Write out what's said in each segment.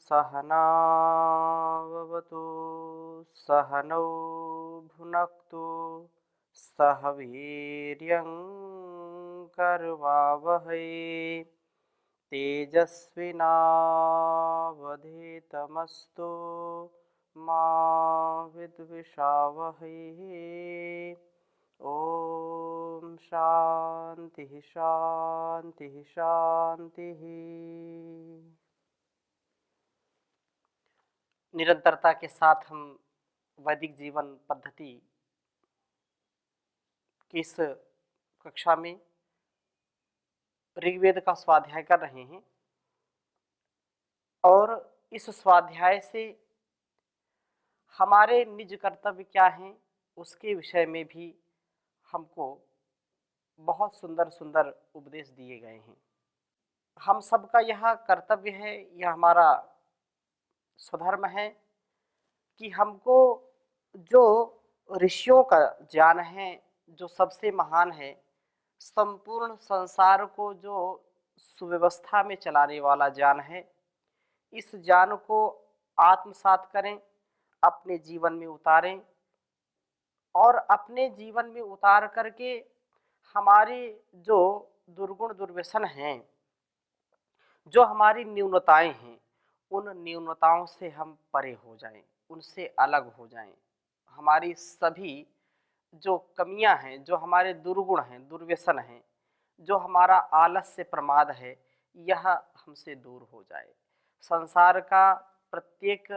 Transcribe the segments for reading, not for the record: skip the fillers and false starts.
सहनाववतु सहनौ भुनक्तु सह वीर्यं करवावहै तेजस्विनावधीतमस्तु मा विद्विषावहै। ओम शांति शांति शांति। निरंतरता के साथ हम वैदिक जीवन पद्धति की इस कक्षा में ऋग्वेद का स्वाध्याय कर रहे हैं और इस स्वाध्याय से हमारे निज कर्तव्य क्या हैं उसके विषय में भी हमको बहुत सुंदर सुंदर उपदेश दिए गए हैं। हम सबका यह कर्तव्य है, यह हमारा स्वधर्म है कि हमको जो ऋषियों का ज्ञान है, जो सबसे महान है, संपूर्ण संसार को जो सुव्यवस्था में चलाने वाला ज्ञान है, इस ज्ञान को आत्मसात करें, अपने जीवन में उतारें और अपने जीवन में उतार करके हमारे जो दुर्गुण दुर्व्यसन हैं, जो हमारी न्यूनताएं हैं, उन न्यूनताओं से हम परे हो जाएं, उनसे अलग हो जाएं। हमारी सभी जो कमियां हैं, जो हमारे दुर्गुण हैं, दुर्व्यसन हैं, जो हमारा आलस्य प्रमाद है, यह हमसे दूर हो जाए। संसार का प्रत्येक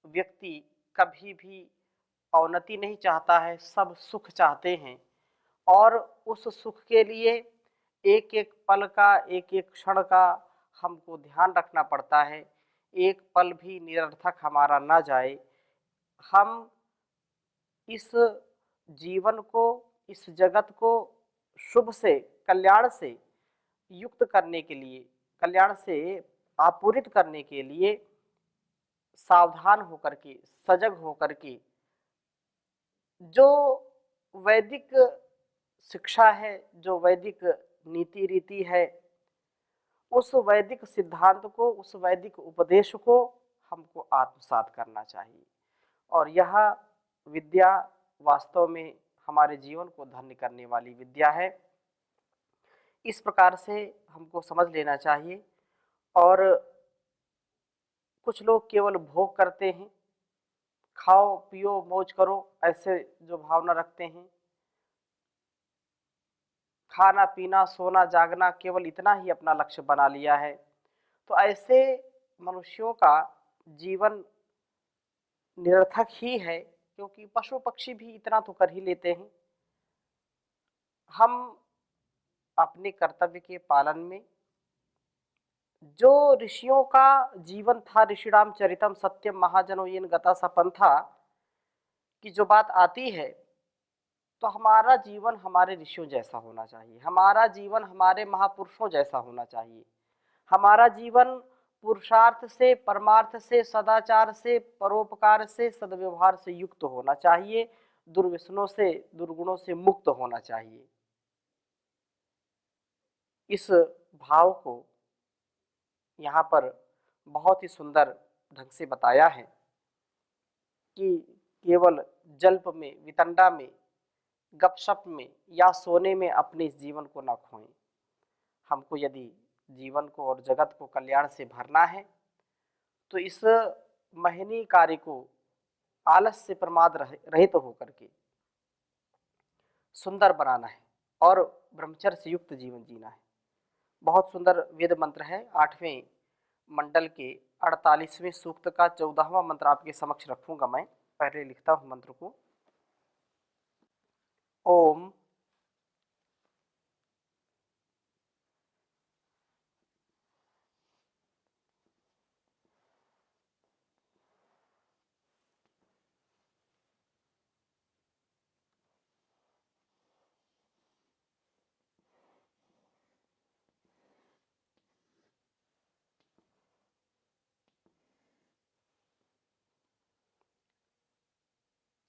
व्यक्ति कभी भी अवनति नहीं चाहता है, सब सुख चाहते हैं और उस सुख के लिए एक एक पल का, एक एक क्षण का हमको ध्यान रखना पड़ता है। एक पल भी निरर्थक हमारा ना जाए। हम इस जीवन को, इस जगत को शुभ से, कल्याण से युक्त करने के लिए, कल्याण से आपूरित करने के लिए सावधान होकर के, सजग होकर के जो वैदिक शिक्षा है, जो वैदिक नीति रीति है, उस वैदिक सिद्धांत को, उस वैदिक उपदेश को हमको आत्मसात करना चाहिए। और यह विद्या वास्तव में हमारे जीवन को धन्य करने वाली विद्या है। इस प्रकार से हमको समझ लेना चाहिए। और कुछ लोग केवल भोग करते हैं, खाओ पियो मौज करो, ऐसे जो भावना रखते हैं, खाना पीना सोना जागना केवल इतना ही अपना लक्ष्य बना लिया है, तो ऐसे मनुष्यों का जीवन निरर्थक ही है, क्योंकि पशु पक्षी भी इतना तो कर ही लेते हैं। हम अपने कर्तव्य के पालन में जो ऋषियों का जीवन था, ऋषिणाम चरितम सत्यम महाजनो येन गता स पंथा की जो बात आती है, तो हमारा जीवन हमारे ऋषियों जैसा होना चाहिए, हमारा जीवन हमारे महापुरुषों जैसा होना चाहिए। हमारा जीवन पुरुषार्थ से, परमार्थ से, सदाचार से, परोपकार से, सद्व्यवहार से युक्त होना चाहिए, दुर्व्यसनों से, दुर्गुणों से मुक्त होना चाहिए। इस भाव को यहाँ पर बहुत ही सुंदर ढंग से बताया है कि केवल जल्प में, वितंडा में, गपशप में या सोने में अपने इस जीवन को न खोएं। हमको यदि जीवन को और जगत को कल्याण से भरना है तो इस महनीय कार्य को आलस से प्रमाद रहित तो होकर के सुंदर बनाना है और ब्रह्मचर्य से युक्त जीवन जीना है। बहुत सुंदर वेद मंत्र है। 8वें मंडल के 48वें सूक्त का 14वां मंत्र आपके समक्ष रखूंगा। मैं पहले लिखता हूं मंत्र को। ओम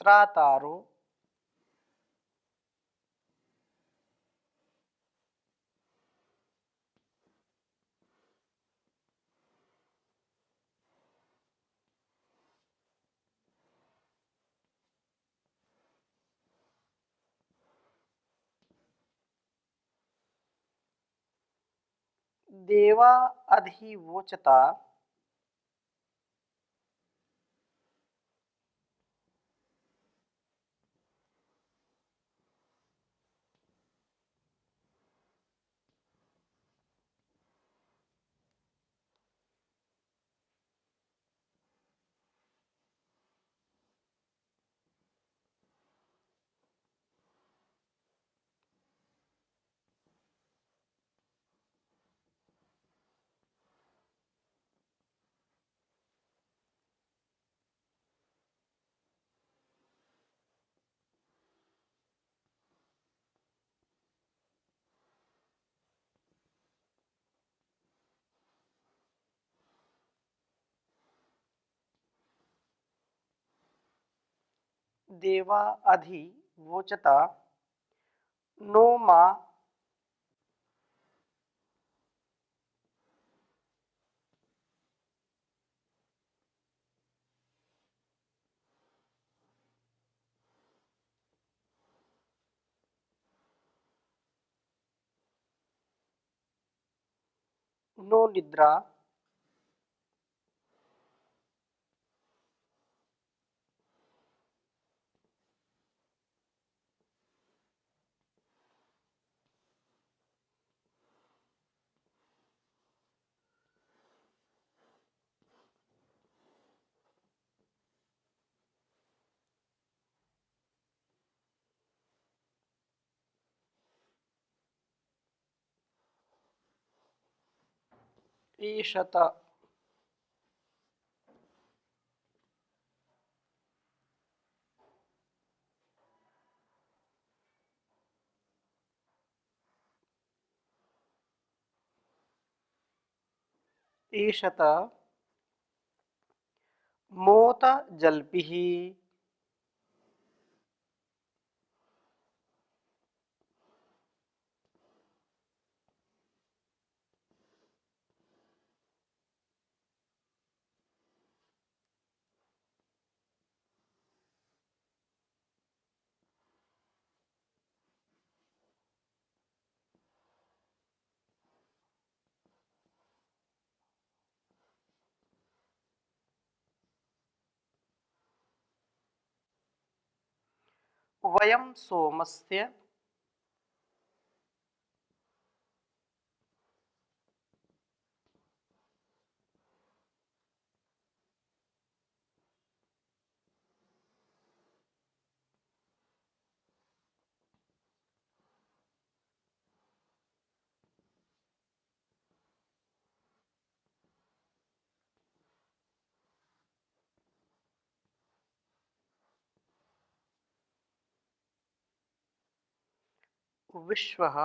त्रातारो देवा अधिवोचता देवा अधिवोचता नो मा नो निद्रा ईशत ईशत मोत जल्पिः वयं सोमस्य विश्वः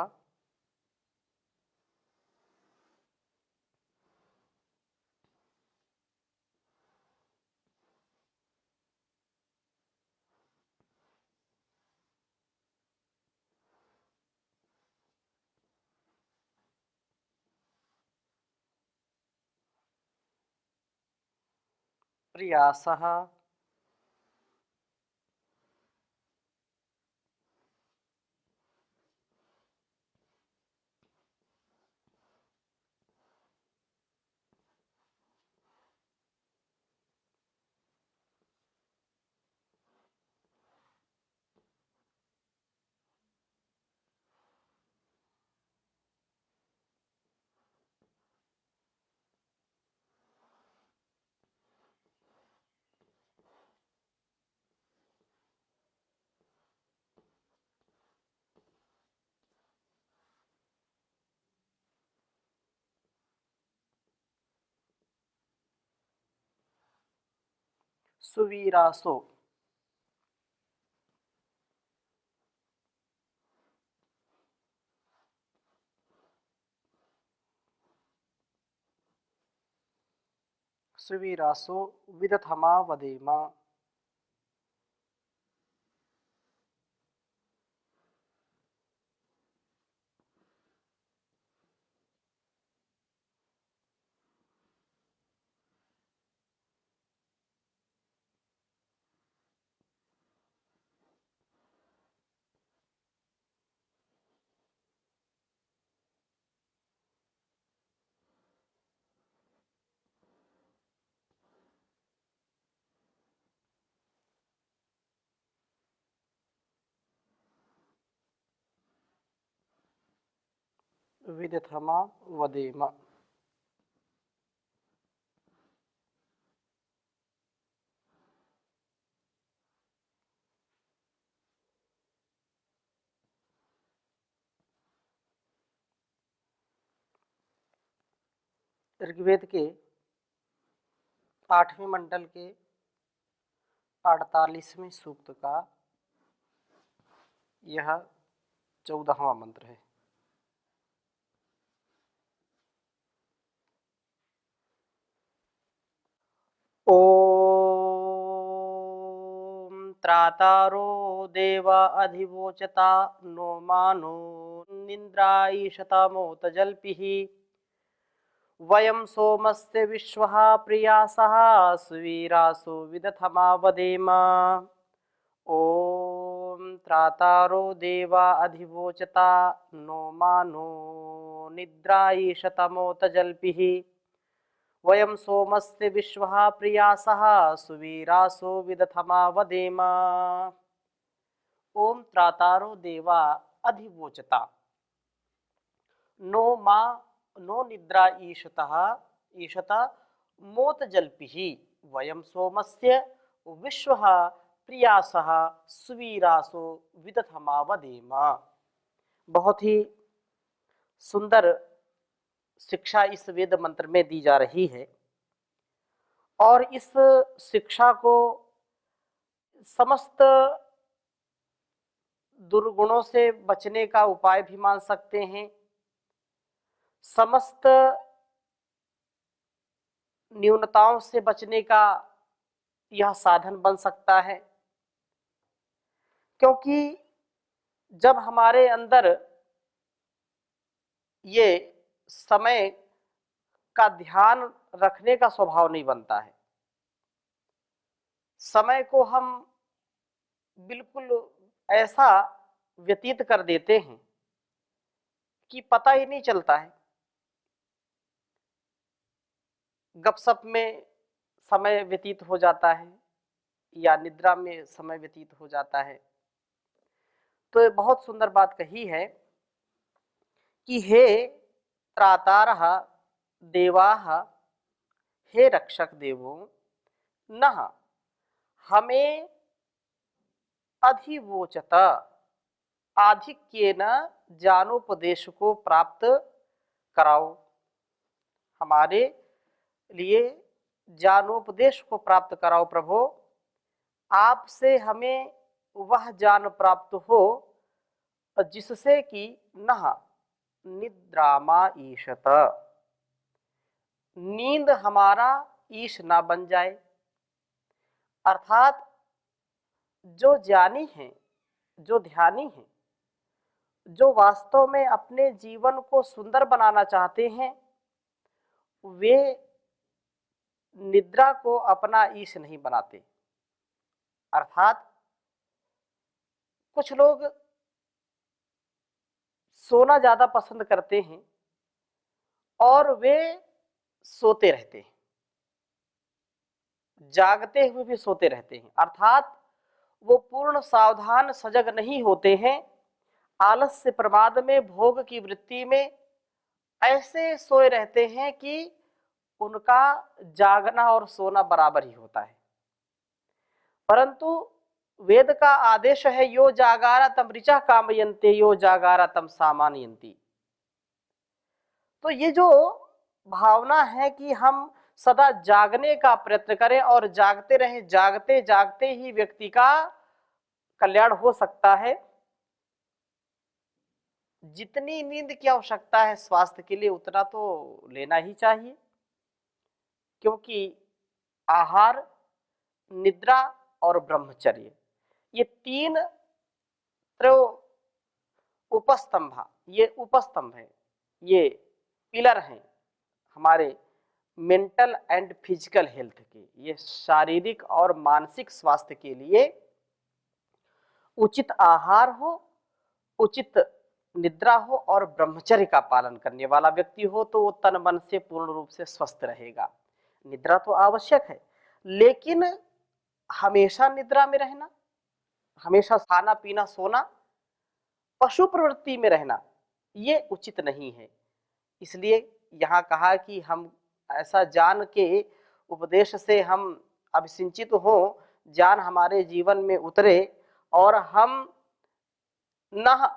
प्रयासः सुवीरासो सुवीरासो विदथमा वदेम विदथमा वदेम। ऋग्वेद के 8वें मंडल के 48वें सूक्त का यह 14वां मंत्र है। ओम त्रातारो देवा अधिवोचता नो मानो निन्द्रायीशतमोत जल्पिः वयं सोमस्य विश्वः प्रियासः सुवीरासो विदथमा वदेम। ओम त्रातारो देवा अधिवोचता नो मानो निद्रायीशतमोत जल्पिः वयं सोमस्य विश्वः प्रियासः सुवीरासो विदथमा वदेम। ओम त्रातारो देवा अधिवोचता नो मा नो निद्रा ईशता मोत जल्पिः वयं सोमस्य विश्वः प्रियासः सुवीरासो विदथमा वदेम। बहुत ही सुंदर शिक्षा इस वेद मंत्र में दी जा रही है और इस शिक्षा को समस्त दुर्गुणों से बचने का उपाय भी मान सकते हैं, समस्त न्यूनताओं से बचने का यह साधन बन सकता है। क्योंकि जब हमारे अंदर ये समय का ध्यान रखने का स्वभाव नहीं बनता है, समय को हम बिल्कुल ऐसा व्यतीत कर देते हैं कि पता ही नहीं चलता है। गपशप में समय व्यतीत हो जाता है या निद्रा में समय व्यतीत हो जाता है। तो ये बहुत सुंदर बात कही है कि हे त्रातारः देवाः, हे रक्षक देवों, नः हमें अधिवोचत आधिक्येन ज्ञानोपदेश को प्राप्त कराओ, हमारे लिए ज्ञानोपदेश को प्राप्त कराओ प्रभु। आपसे हमें वह ज्ञान प्राप्त हो जिससे कि नह निद्रामा ईशत, नींद हमारा ईश ना बन जाए। अर्थात जो ज्ञानी हैं, जो ध्यानी हैं, जो वास्तव में अपने जीवन को सुंदर बनाना चाहते हैं, वे निद्रा को अपना ईश नहीं बनाते। अर्थात कुछ लोग सोना ज्यादा पसंद करते हैं और वे सोते रहते हैं, जागते हुए भी सोते रहते हैं। अर्थात वो पूर्ण सावधान सजग नहीं होते हैं, आलस्य प्रमाद में, भोग की वृत्ति में ऐसे सोए रहते हैं कि उनका जागना और सोना बराबर ही होता है। परंतु वेद का आदेश है यो जागारा तम ऋचा कामयन्ते यो जागारा तम सामान्यन्ति। तो ये जो भावना है कि हम सदा जागने का प्रयत्न करें और जागते रहें, जागते जागते ही व्यक्ति का कल्याण हो सकता है। जितनी नींद की आवश्यकता है स्वास्थ्य के लिए उतना तो लेना ही चाहिए, क्योंकि आहार, निद्रा और ब्रह्मचर्य ये तीन उपस्तंभ, ये उपस्तंभ है, ये पिलर हैं हमारे मेंटल एंड फिजिकल हेल्थ के। ये शारीरिक और मानसिक स्वास्थ्य के लिए उचित आहार हो, उचित निद्रा हो और ब्रह्मचर्य का पालन करने वाला व्यक्ति हो तो वो तन मन से पूर्ण रूप से स्वस्थ रहेगा। निद्रा तो आवश्यक है, लेकिन हमेशा निद्रा में रहना, हमेशा खाना पीना सोना, पशु प्रवृत्ति में रहना, ये उचित नहीं है। इसलिए यहाँ कहा कि हम ऐसा जान के उपदेश से हम अभिसिंचित हो, ज्ञान हमारे जीवन में उतरे और हम न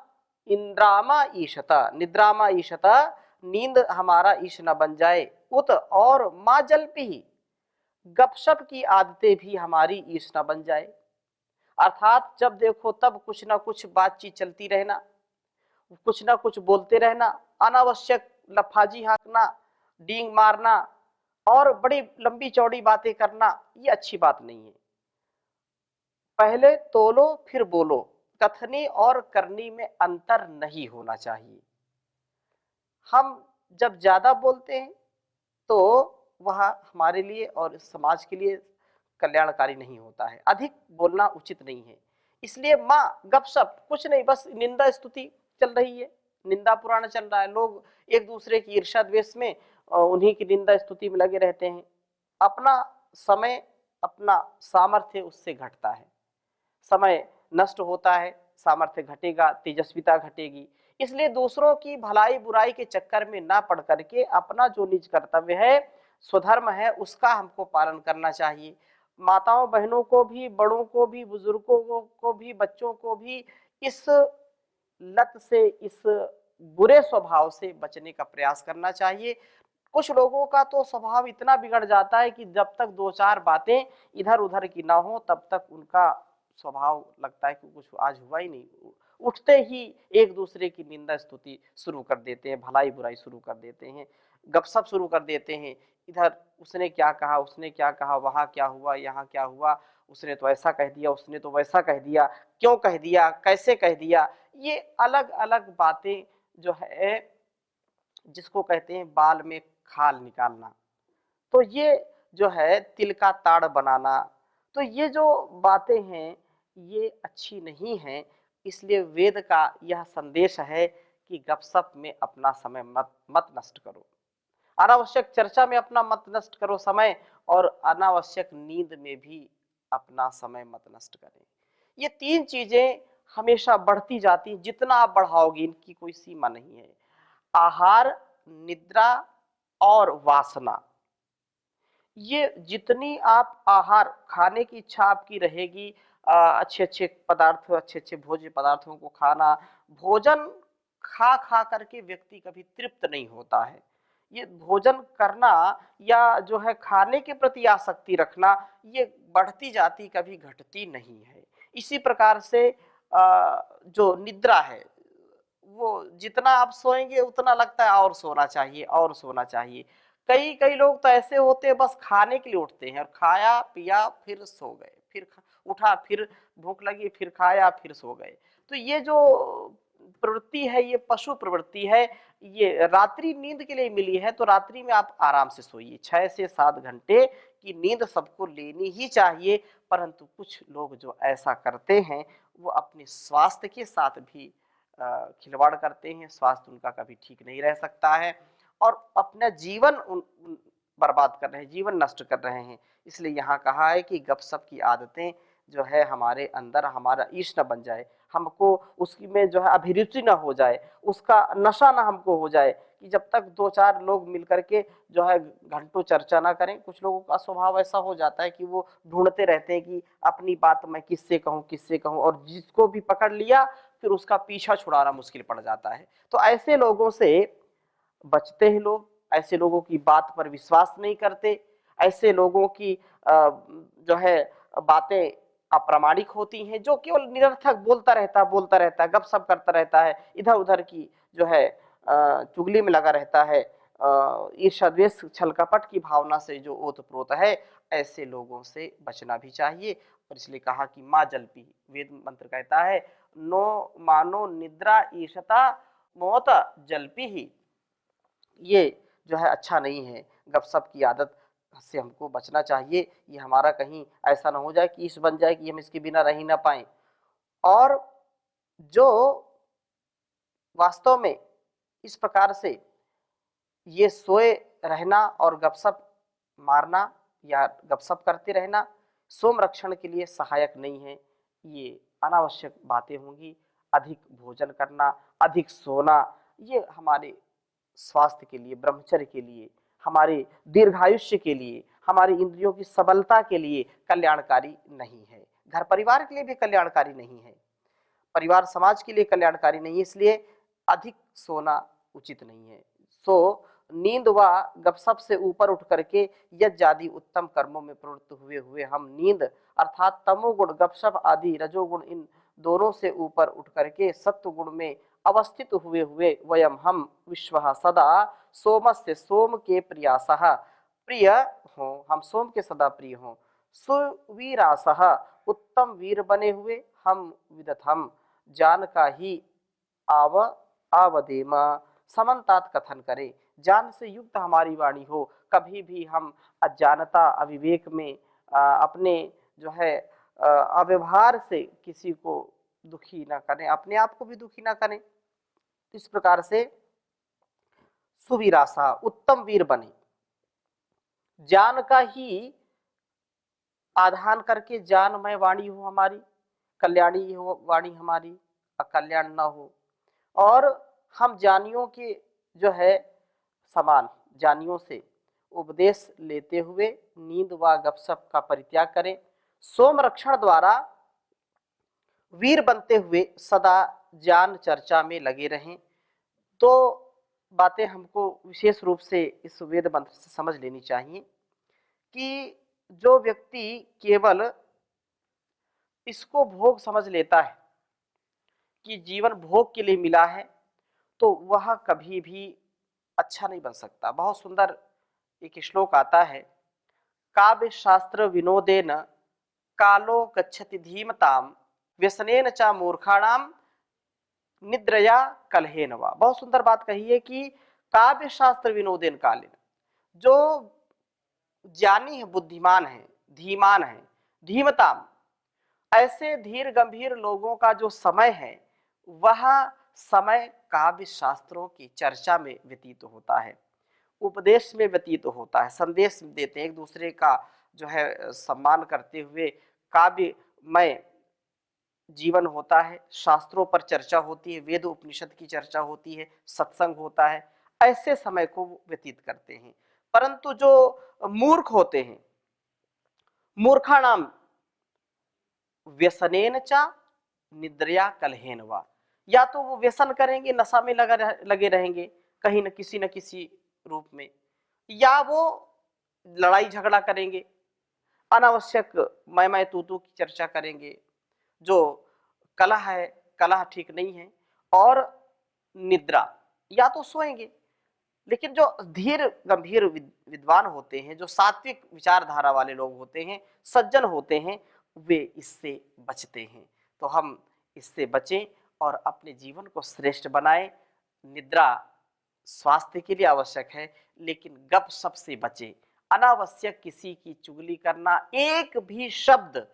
इंद्रामा ईशता निद्रामा ईशता, नींद हमारा ईश न बन जाए, उत और माँ जल्पी ही, गपशप की आदतें भी हमारी ईश न बन जाए। अर्थात जब देखो तब कुछ ना कुछ बातचीत चलती रहना, कुछ ना कुछ बोलते रहना, अनावश्यक लफाजी हाँकना, डींग मारना और बड़ी लंबी चौड़ी बातें करना, ये अच्छी बात नहीं है। पहले तोलो फिर बोलो, कथनी और करनी में अंतर नहीं होना चाहिए। हम जब ज्यादा बोलते हैं तो वह हमारे लिए और समाज के लिए कल्याणकारी नहीं होता है। अधिक बोलना उचित नहीं है। इसलिए माँ गपशप कुछ नहीं, बस निंदा स्तुति चल रही है, निंदा पुराण चल रहा है, लोग एक दूसरे की ईर्ष्या द्वेष में उन्हीं की निंदा स्तुति में लगे रहते हैं। अपना समय, अपना सामर्थ्य उससे घटता है, समय नष्ट होता है, सामर्थ्य घटेगा, तेजस्विता घटेगी। इसलिए दूसरों की भलाई बुराई के चक्कर में ना पड़ करके अपना जो निज कर्तव्य है, स्वधर्म है, उसका हमको पालन करना चाहिए। माताओं बहनों को भी, बड़ों को भी, बुजुर्गों को भी, बच्चों को भी इस लत से, इस बुरे स्वभाव से बचने का प्रयास करना चाहिए। कुछ लोगों का तो स्वभाव इतना बिगड़ जाता है कि जब तक दो चार बातें इधर उधर की ना हो तब तक उनका स्वभाव लगता है कि कुछ आज हुआ ही नहीं। उठते ही एक दूसरे की निंदा स्तुति शुरू कर देते हैं, भलाई बुराई शुरू कर देते हैं, गपशप शुरू कर देते हैं। इधर उसने क्या कहा, उसने क्या कहा, वहां क्या हुआ, यहाँ क्या हुआ, उसने तो ऐसा कह दिया, उसने तो वैसा कह दिया, क्यों कह दिया, कैसे कह दिया। ये अलग अलग बातें जो है, जिसको कहते हैं बाल में खाल निकालना, तो ये जो है तिल का ताड़ बनाना, तो ये जो बातें हैं ये अच्छी नहीं हैं। इसलिए वेद का यह संदेश है कि गपशप में अपना समय मत मत नष्ट करो, अनावश्यक चर्चा में अपना मत नष्ट करो समय, और अनावश्यक नींद में भी अपना समय मत नष्ट करें। ये तीन चीजें हमेशा बढ़ती जाती, जितना आप बढ़ाओगे इनकी कोई सीमा नहीं है। आहार, निद्रा और वासना, ये जितनी आप आहार खाने की इच्छा आपकी रहेगी, अच्छे अच्छे पदार्थ, अच्छे अच्छे भोज्य पदार्थों को खाना, भोजन खा खा करके व्यक्ति कभी तृप्त नहीं होता है। ये भोजन करना या जो है खाने के प्रति आसक्ति रखना, ये बढ़ती जाती कभी घटती नहीं है। इसी प्रकार से जो निद्रा है, वो जितना आप सोएंगे उतना लगता है और सोना चाहिए, और सोना चाहिए। कई कई लोग तो ऐसे होते हैं बस खाने के लिए उठते हैं, और खाया पिया फिर सो गए, फिर उठा, फिर भूख लगी, फिर खाया, फिर सो गए। तो ये जो प्रवृत्ति है ये पशु प्रवृत्ति है। ये रात्रि नींद के लिए मिली है, तो रात्रि में आप आराम से सोइए, 6 से 7 घंटे की नींद सबको लेनी ही चाहिए। परंतु कुछ लोग जो ऐसा करते हैं वो अपने स्वास्थ्य के साथ भी खिलवाड़ करते हैं, स्वास्थ्य उनका कभी ठीक नहीं रह सकता है, और अपना जीवन बर्बाद कर रहे हैं, जीवन नष्ट कर रहे हैं। इसलिए यहाँ कहा है कि गपशप की आदतें जो है हमारे अंदर, हमारा ईश न बन जाए, हमको उसकी में जो है अभिरुचि ना हो जाए, उसका नशा ना हमको हो जाए, कि जब तक दो चार लोग मिलकर के जो है घंटों चर्चा ना करें। कुछ लोगों का स्वभाव ऐसा हो जाता है कि वो ढूंढते रहते हैं कि अपनी बात मैं किससे कहूँ, किससे कहूँ, और जिसको भी पकड़ लिया फिर उसका पीछा छुड़ाना मुश्किल पड़ जाता है। तो ऐसे लोगों से बचते हैं लोग, ऐसे लोगों की बात पर विश्वास नहीं करते, ऐसे लोगों की जो है बातें अप्रामाणिक होती हैं, जो केवल निरर्थक बोलता रहता है, गपशप करता रहता है, इधर उधर की जो है चुगली में लगा रहता है, ईर्ष्या द्वेष छल कपट की भावना से जो ओतप्रोत है, ऐसे लोगों से बचना भी चाहिए। और इसलिए कहा कि माँ जल्पी, वेद मंत्र कहता है नो मानो निद्रा ईशता मौत जल्पी ही, ये जो है अच्छा नहीं है। गपशप की आदत से हमको बचना चाहिए। ये हमारा कहीं ऐसा ना हो जाए कि इस बन जाए कि हम इसके बिना रह ही ना पाए। और जो वास्तव में इस प्रकार से ये सोए रहना और गपशप मारना या गपशप करते रहना सोम रक्षण के लिए सहायक नहीं है। ये अनावश्यक बातें होंगी। अधिक भोजन करना, अधिक सोना, ये हमारे स्वास्थ्य के लिए, ब्रह्मचर्य के लिए, हमारे दीर्घायुष्य के लिए, हमारी इंद्रियों की सबलता के लिए कल्याणकारी नहीं है। घर परिवार के लिए भी कल्याणकारी नहीं है, परिवार समाज के लिए कल्याणकारी नहीं है, इसलिए अधिक सोना उचित नहीं है। सो नींद व गपशप से ऊपर उठ करके यज्ञ आदि उत्तम कर्मों में प्रवृत्त हुए हुए हम नींद अर्थात तमोगुण, गपशप आदि रजोगुण, इन दोनों से ऊपर उठ करके सत्व गुण में अवस्थित हुए हुए वयम हम विश्व सदा सोमस्य, सोम के प्रियासः, प्रिय हो, हम सोम के सदा प्रिय हों। सुवीरासः, उत्तम वीर बने हुए हम विदथम, जान का ही आव आवदेम, समन्तात कथन करें, ज्ञान से युक्त हमारी वाणी हो, कभी भी हम अज्ञानता अविवेक में अपने जो है अव्यवहार से किसी को दुखी ना करें, अपने आप को भी दुखी ना करें। इस प्रकार से सुवीरासा, उत्तम वीर बने, ज्ञान का ही आधान करके ज्ञानमय वाणी हो हमारी, कल्याणी हो वाणी हमारी, अकल्याण न हो, और हम ज्ञानियों के जो है समान, ज्ञानियों से उपदेश लेते हुए नींद व गपशप का परित्याग करें। सोम रक्षण द्वारा वीर बनते हुए सदा ज्ञान चर्चा में लगे रहें। तो बातें हमको विशेष रूप से इस वेद मंत्र से समझ लेनी चाहिए कि जो व्यक्ति केवल इसको भोग समझ लेता है कि जीवन भोग के लिए मिला है, तो वह कभी भी अच्छा नहीं बन सकता। बहुत सुंदर एक श्लोक आता है, काव्य शास्त्र विनोदेन कालो गच्छति धीमताम, व्यसनेन च मूर्खाणाम निद्रया कलहेन वा। बहुत सुंदर बात कही है कि काव्य शास्त्र विनोदेन कालेन, जो ज्ञानी है, बुद्धिमान है, धीमान है, धीमताम, ऐसे धीर गंभीर लोगों का जो समय है वह समय काव्य शास्त्रों की चर्चा में व्यतीत होता है, उपदेश में व्यतीत होता है, संदेश देते हैं, एक दूसरे का जो है सम्मान करते हुए काव्यमय जीवन होता है, शास्त्रों पर चर्चा होती है, वेद उपनिषद की चर्चा होती है, सत्संग होता है, ऐसे समय को व्यतीत करते हैं। परंतु जो मूर्ख होते हैं, मूर्खाणाम व्यसनेन च निद्रया कलहेन वा, या तो वो व्यसन करेंगे, नशा में लगे रहेंगे कहीं न किसी रूप में, या वो लड़ाई झगड़ा करेंगे, अनावश्यक मैं तू की चर्चा करेंगे, जो कलह है, कलह ठीक नहीं है, और निद्रा, या तो सोएंगे। लेकिन जो धीर गंभीर विद्वान होते हैं, जो सात्विक विचारधारा वाले लोग होते हैं, सज्जन होते हैं, वे इससे बचते हैं। तो हम इससे बचें और अपने जीवन को श्रेष्ठ बनाएं। निद्रा स्वास्थ्य के लिए आवश्यक है, लेकिन गपशप से बचें। अनावश्यक किसी की चुगली करना, एक भी शब्द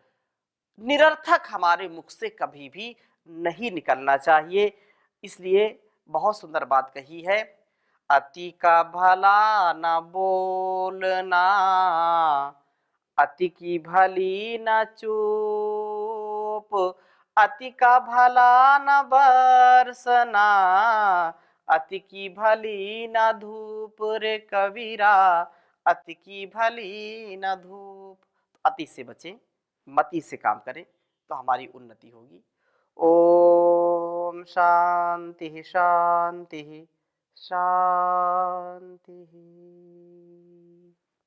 निरर्थक हमारे मुख से कभी भी नहीं निकलना चाहिए। इसलिए बहुत सुंदर बात कही है, अति का भला न बोलना, अति की भली न चूप, अति का भला न बरसना, अति की भली न धूप रे कबीरा, अति की भली न धूप। अति से बचें, मति से काम करें, तो हमारी उन्नति होगी। ओम शांति शांति शांति।